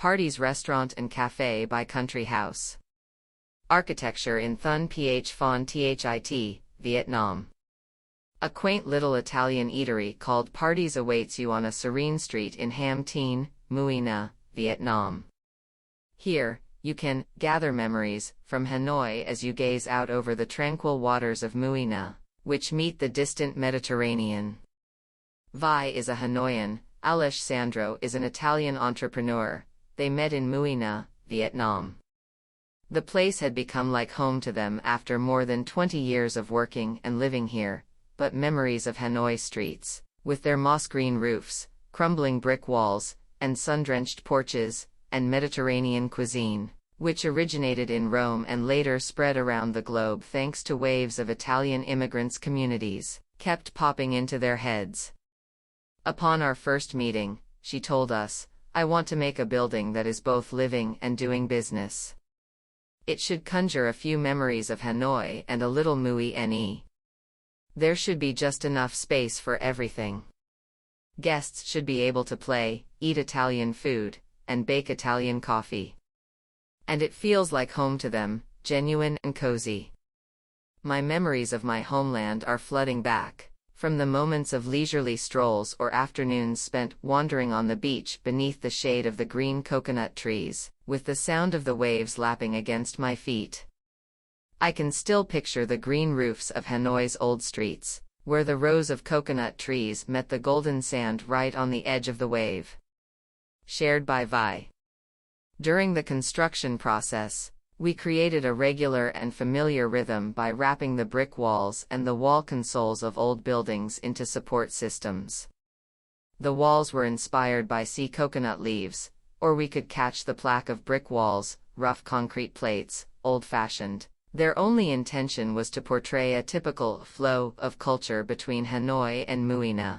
Pardis restaurant and cafe by Country House. Architecture in Phan Thit, Vietnam. A quaint little Italian eatery called Pardis awaits you on a serene street in Ham Tien, Mui Ne, Vietnam. Here, you can gather memories from Hanoi as you gaze out over the tranquil waters of Mui Ne, which meet the distant Mediterranean. Vi is a Hanoian, Sandro is an Italian entrepreneur. They met in Mui Ne, Vietnam. The place had become like home to them after more than 20 years of working and living here, but memories of Hanoi streets, with their moss-green roofs, crumbling brick walls, and sun-drenched porches, and Mediterranean cuisine, which originated in Rome and later spread around the globe thanks to waves of Italian immigrants' communities, kept popping into their heads. Upon our first meeting, she told us, "I want to make a building that is both living and doing business. It should conjure a few memories of Hanoi and a little Mui Ne. There should be just enough space for everything. Guests should be able to play, eat Italian food, and bake Italian coffee. And it feels like home to them, genuine and cozy." My memories of my homeland are flooding back, from the moments of leisurely strolls or afternoons spent wandering on the beach beneath the shade of the green coconut trees, with the sound of the waves lapping against my feet. I can still picture the green roofs of Hanoi's old streets, where the rows of coconut trees met the golden sand right on the edge of the wave. Shared by Vi. During the construction process, we created a regular and familiar rhythm by wrapping the brick walls and the wall consoles of old buildings into support systems. The walls were inspired by sea coconut leaves, or we could catch the plaque of brick walls, rough concrete plates, old-fashioned. Their only intention was to portray a typical flow of culture between Hanoi and Mui Ne.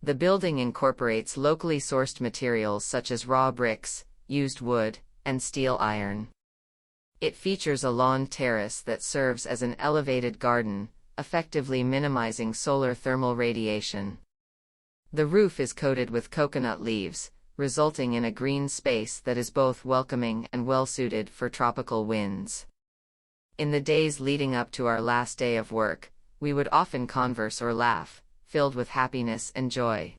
The building incorporates locally sourced materials such as raw bricks, used wood, and steel iron. It features a lawn terrace that serves as an elevated garden, effectively minimizing solar thermal radiation. The roof is coated with coconut leaves, resulting in a green space that is both welcoming and well-suited for tropical winds. In the days leading up to our last day of work, we would often converse or laugh, filled with happiness and joy.